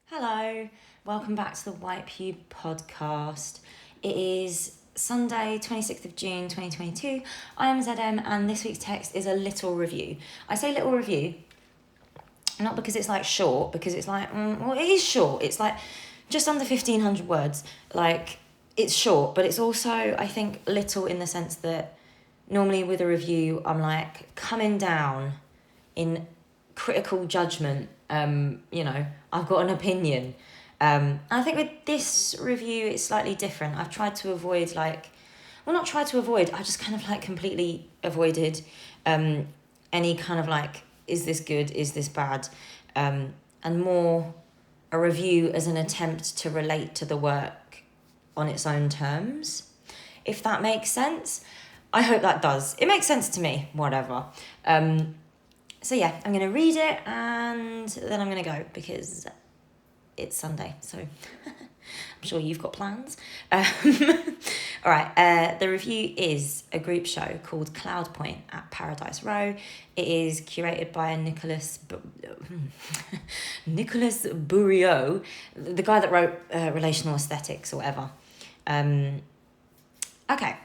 Hello, welcome back to the White Pew podcast. It is Sunday, 26th of June 2022. I am ZM and this week's text is a little review. I say little review, not because it's like short, because it's like, well, it is short. It's like just under 1,500 words. Like, it's short, but it's also, I think, little in the sense that normally with a review, I'm like coming down in critical judgment. I've got an opinion. I think with this review, it's slightly different. I've tried to avoid not tried to avoid, I just kind of like completely avoided any kind of like, is this good, is this bad? And more a review as an attempt to relate to the work on its own terms, if that makes sense. I hope that does. It makes sense to me, whatever. So yeah, I'm going to read it and then I'm going to go because it's Sunday. So I'm sure you've got plans. All right. The review is a group show called Cloud Point at Paradise Row. It is curated by Nicolas Bourriaud, the guy that wrote Relational Aesthetics or whatever. Okay.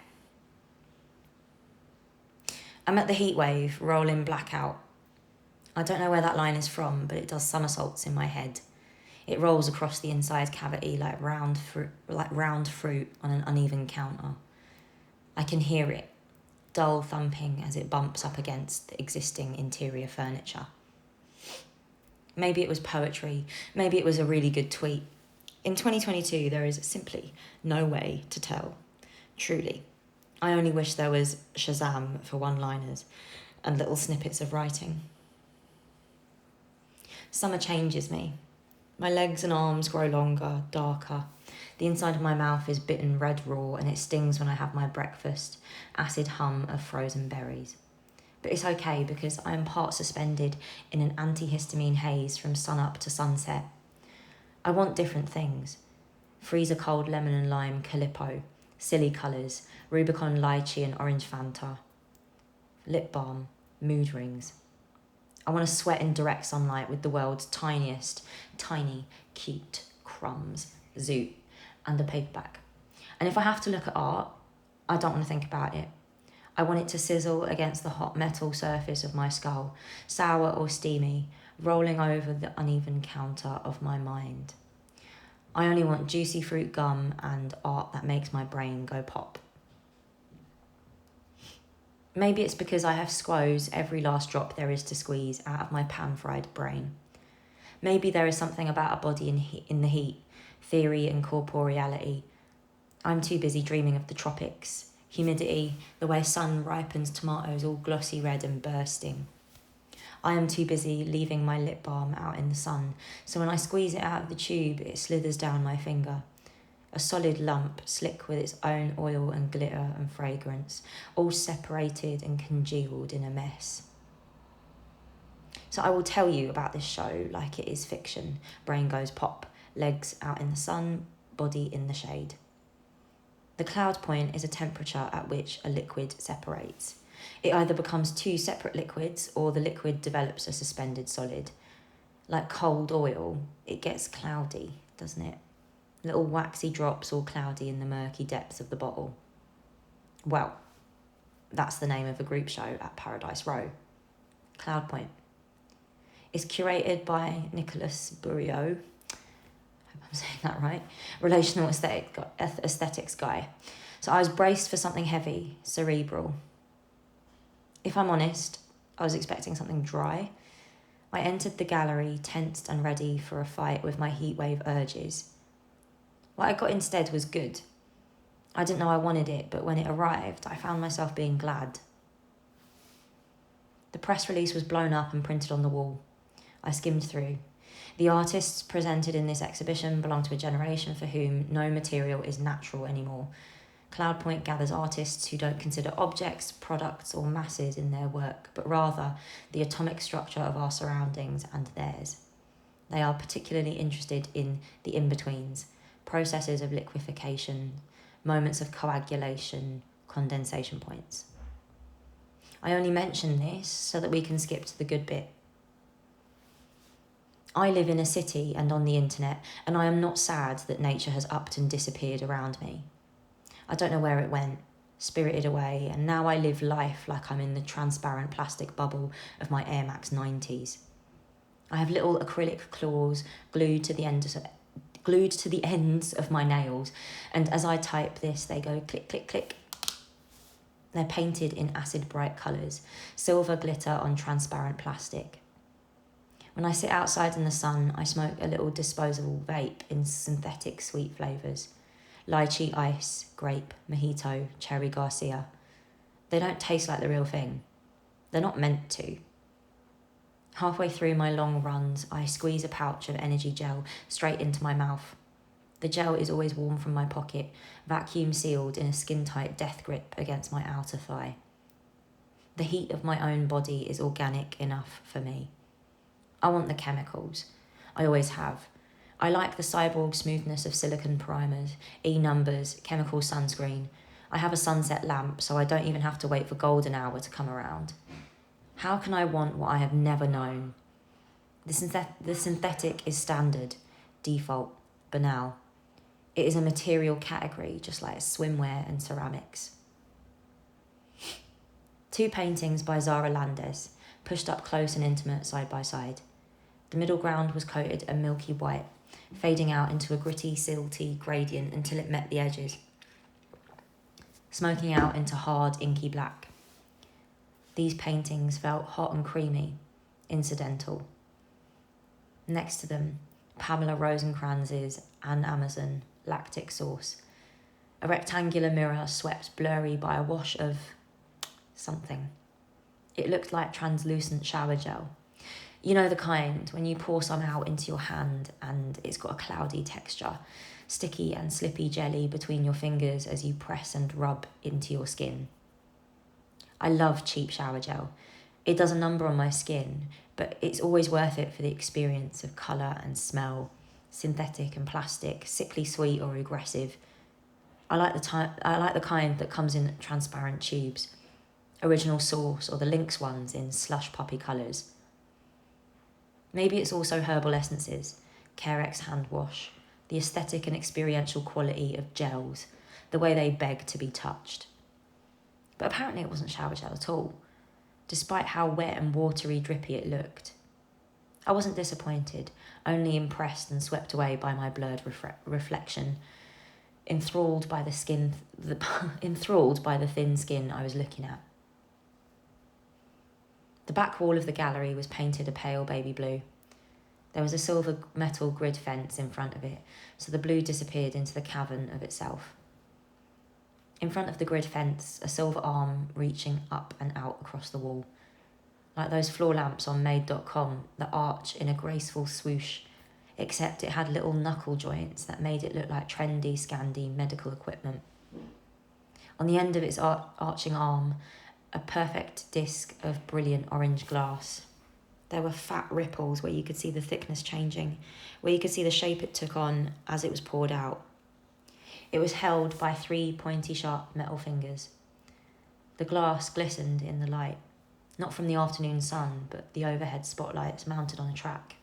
I'm at the heat wave, rolling blackout. I don't know where that line is from, but it does somersaults in my head. It rolls across the inside cavity like round fruit on an uneven counter. I can hear it, dull thumping as it bumps up against the existing interior furniture. Maybe it was poetry. Maybe it was a really good tweet. In 2022, there is simply no way to tell. Truly. I only wish there was Shazam for one-liners and little snippets of writing. Summer changes me. My legs and arms grow longer, darker. The inside of my mouth is bitten red raw and it stings when I have my breakfast, acid hum of frozen berries. But it's okay because I am part suspended in an antihistamine haze from sunup to sunset. I want different things. Freezer cold lemon and lime Calippo, silly colours, Rubicon lychee and orange Fanta. Lip balm, mood rings. I want to sweat in direct sunlight with the world's tiniest, tiny, cute crumbs, zoot, and a paperback. And if I have to look at art, I don't want to think about it. I want it to sizzle against the hot metal surface of my skull, sour or steamy, rolling over the uneven counter of my mind. I only want juicy fruit gum and art that makes my brain go pop. Maybe it's because I have squoze every last drop there is to squeeze out of my pan-fried brain. Maybe there is something about a body in the heat, theory and corporeality. I'm too busy dreaming of the tropics, humidity, the way sun ripens tomatoes all glossy red and bursting. I am too busy leaving my lip balm out in the sun, so when I squeeze it out of the tube, it slithers down my finger. A solid lump, slick with its own oil and glitter and fragrance, all separated and congealed in a mess. So I will tell you about this show like it is fiction. Brain goes pop, legs out in the sun, body in the shade. The cloud point is a temperature at which a liquid separates. It either becomes two separate liquids or the liquid develops a suspended solid. Like cold oil, it gets cloudy, doesn't it? Little waxy drops all cloudy in the murky depths of the bottle. Well, that's the name of a group show at Paradise Row. Cloud Point. It's curated by Nicolas Bourriaud. I hope I'm saying that right. Relational aesthetics guy. So I was braced for something heavy, cerebral. If I'm honest, I was expecting something dry. I entered the gallery tensed and ready for a fight with my heatwave urges. What I got instead was good. I didn't know I wanted it, but when it arrived, I found myself being glad. The press release was blown up and printed on the wall. I skimmed through. The artists presented in this exhibition belong to a generation for whom no material is natural anymore. Cloud Point gathers artists who don't consider objects, products, or masses in their work, but rather the atomic structure of our surroundings and theirs. They are particularly interested in the in-betweens, processes of liquefaction, moments of coagulation, condensation points. I only mention this so that we can skip to the good bit. I live in a city and on the internet, and I am not sad that nature has upped and disappeared around me. I don't know where it went, spirited away, and now I live life like I'm in the transparent plastic bubble of my Air Max 90s. I have little acrylic claws glued to the ends of my nails, and as I type this, they go click, click, click. They're painted in acid bright colours, silver glitter on transparent plastic. When I sit outside in the sun, I smoke a little disposable vape in synthetic sweet flavours. Lychee ice, grape, mojito, cherry Garcia. They don't taste like the real thing. They're not meant to. Halfway through my long runs, I squeeze a pouch of energy gel straight into my mouth. The gel is always warm from my pocket, vacuum sealed in a skin-tight death grip against my outer thigh. The heat of my own body is organic enough for me. I want the chemicals. I always have. I like the cyborg smoothness of silicone primers, E-numbers, chemical sunscreen. I have a sunset lamp, so I don't even have to wait for golden hour to come around. How can I want what I have never known? The synthetic is standard, default, banal. It is a material category, just like swimwear and ceramics. 2 paintings by Zara Landes, pushed up close and intimate side by side. The middle ground was coated a milky white, fading out into a gritty, silty gradient until it met the edges, smoking out into hard, inky black. These paintings felt hot and creamy, incidental. Next to them, Pamela Rosenkranz's An Amazon lactic sauce, a rectangular mirror swept blurry by a wash of something. It looked like translucent shower gel. You know the kind, when you pour some out into your hand and it's got a cloudy texture, sticky and slippy jelly between your fingers as you press and rub into your skin. I love cheap shower gel. It does a number on my skin, but it's always worth it for the experience of colour and smell, synthetic and plastic, sickly sweet or aggressive. I like the kind that comes in transparent tubes, original source or the Lynx ones in slush puppy colours. Maybe it's also herbal essences, Carex hand wash, the aesthetic and experiential quality of gels, the way they beg to be touched. But apparently it wasn't shower gel at all, despite how wet and watery drippy it looked. I wasn't disappointed, only impressed and swept away by my blurred reflection, enthralled by the thin skin I was looking at. The back wall of the gallery was painted a pale baby blue. There was a silver metal grid fence in front of it, so the blue disappeared into the cavern of itself. In front of the grid fence, a silver arm reaching up and out across the wall, like those floor lamps on made.com that arch in a graceful swoosh, except it had little knuckle joints that made it look like trendy, Scandi medical equipment. On the end of its arching arm, a perfect disc of brilliant orange glass. There were fat ripples where you could see the thickness changing, where you could see the shape it took on as it was poured out. It was held by 3 pointy sharp metal fingers. The glass glistened in the light, not from the afternoon sun, but the overhead spotlights mounted on a track.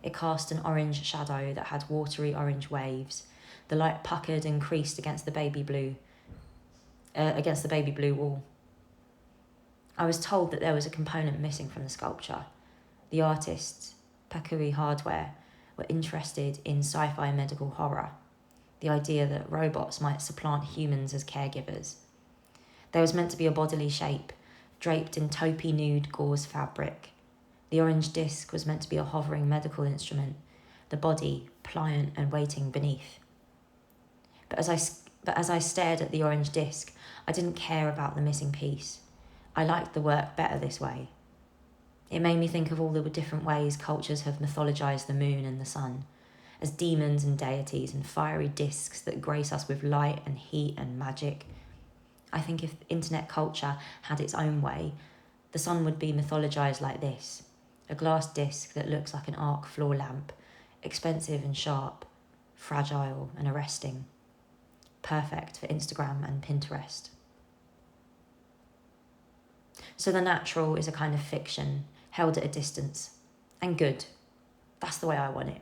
It cast an orange shadow that had watery orange waves. The light puckered and creased against the baby blue wall. I was told that there was a component missing from the sculpture. The artists, Pakui Hardware, were interested in sci-fi medical horror, the idea that robots might supplant humans as caregivers. There was meant to be a bodily shape, draped in taupey nude gauze fabric. The orange disc was meant to be a hovering medical instrument, the body pliant and waiting beneath. But as I stared at the orange disc, I didn't care about the missing piece. I liked the work better this way. It made me think of all the different ways cultures have mythologized the moon and the sun, as demons and deities and fiery discs that grace us with light and heat and magic. I think if internet culture had its own way, the sun would be mythologized like this, a glass disc that looks like an arc floor lamp, expensive and sharp, fragile and arresting, perfect for Instagram and Pinterest. So the natural is a kind of fiction, held at a distance, and good. That's the way I want it.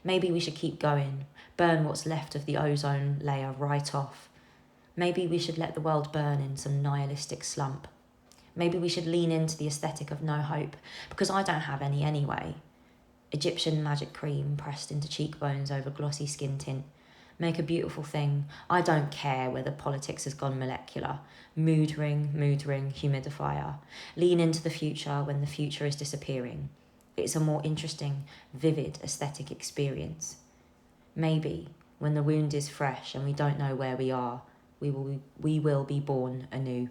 Maybe we should keep going, burn what's left of the ozone layer right off. Maybe we should let the world burn in some nihilistic slump. Maybe we should lean into the aesthetic of no hope, because I don't have any anyway. Egyptian magic cream pressed into cheekbones over glossy skin tint. Make a beautiful thing. I don't care whether politics has gone molecular. Mood ring, humidifier. Lean into the future when the future is disappearing. It's a more interesting, vivid aesthetic experience. Maybe, when the wound is fresh and we don't know where we are, we will be born anew.